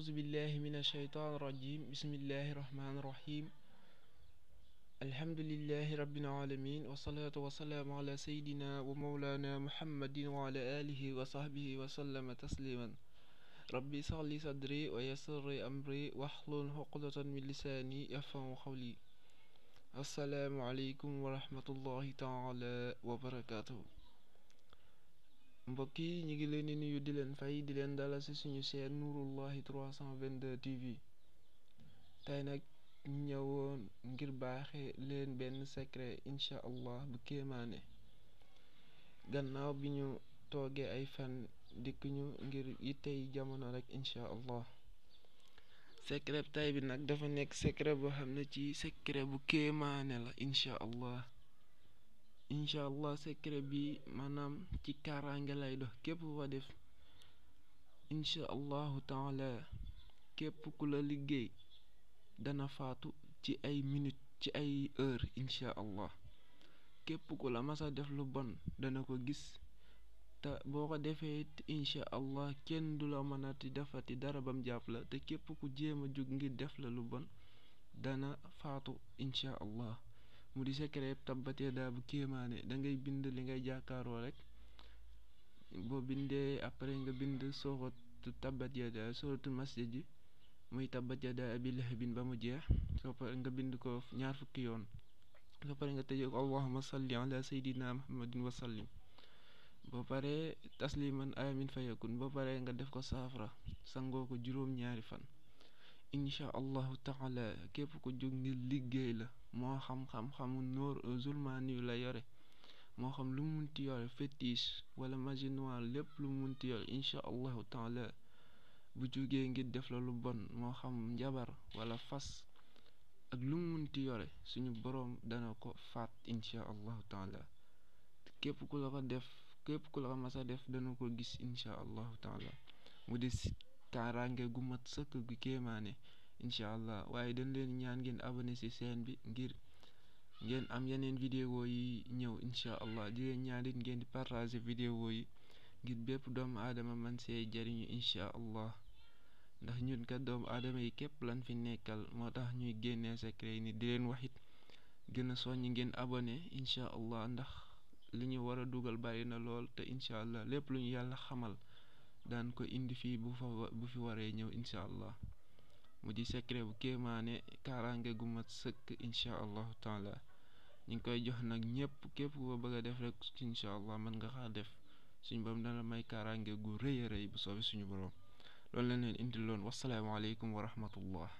أعوذ بالله من الشيطان الرجيم بسم الله الرحمن الرحيم الحمد لله رب العالمين والصلاة والسلام على سيدنا ومولانا محمد وعلى آله وصحبه وسلم تسليما ربي اشرح لي صدري ويسر لي أمري واحلل عقدة من لساني يفقهوا قولي السلام عليكم ورحمة الله تعالى وبركاته. mbokk yi ñu ngi leen di nuyu di leen fay di leen dalal ci suñu chaîne Nouroullahi 322 TV tey nag ñëwoon ngir baaxe leen benn secret incha allah bu kéemaane gannaaw bi ñu toogee ay fan dikk ñu ngir yittey jamono rek incha allah. secret tay bi nag dafa nekk secret boo xam ne ci secret bu kéemaane la incha allah secret bi maanaam ci kaaraange lay dox képp fa def incha allahu taala képp ku la liggéey dana faatu ci ay minute ci ay heure incha allah. képp ku la masa def lu bon dana ko gis te boo ko defee incha allah kenn du la mënati defati dara bam jàpp la te képp ku jéem a jóg ngir def la lu bon dana faatu incha allah. mu di secret tabbat yadaa bu kéemaane da ngay bind li ngay jàkkaaroo rek boo bindee après nga bind sooratu tabbat yadaa sooratul masjid ji muy tabbat yadaa abi lahabin ba mu jeex soo pare nga bind ko ñaar fukki yoon soo pare nga tëjee ko allahumma salli ala sayyidina muhammadin wa sallim boo paree tasliman amin fayakun boo paree nga def ko saafara sangoo ko juróom-ñaari fan incha allahu taala. képp ko jóg ngir liggéey la moo xam-xam-xamu nóor zulmaani yu la yore moo xam lu munti yore fétiche wala magie noire lépp lu munti yore incha allahu taala bu jógee ngir def la lu bon moo xam njabar wala fas ak lu munti yore suñu boroom dana ko faat incha allahu taala. képp ku la ko def képp ku la ko masa def dana ko gis incha allahu taala. mu des kaaraange gu mat sëkk gu kéemaane incha allah. waaye dañ leen ñaan ngeen abonné ci chaîne bi ngir ngeen am yeneen vidéo yi ñëw incha allah. di leen ñaan it ngeen di partager vidéo yi ngir bépp doomu aadama man see jariñu incha allah. ndax ñun kat doomu aadama yi képp lan fi nekkal moo tax ñuy génnee secret yi ni di leen waxit gën a soññ ngeen abonné incha allah. ndax li ñu war a dugal bari na lool te incha allah lépp lu ñu yàlla xamal daan ko indi fii bu fi waree ñëw incha allah. mu di secret bu kéemaane kaaraange gu mat sëkk incha allahu taala. ñu ngi koy jox nag ñëpp képp ku ko bëgg a def rek incha allah mën nga xaa def suñu borom dana may kaaraange gu rëy a rëy bu soobee suñu borom. loolu la leen indi loon wasalaamaaleykum wa rahmatullah.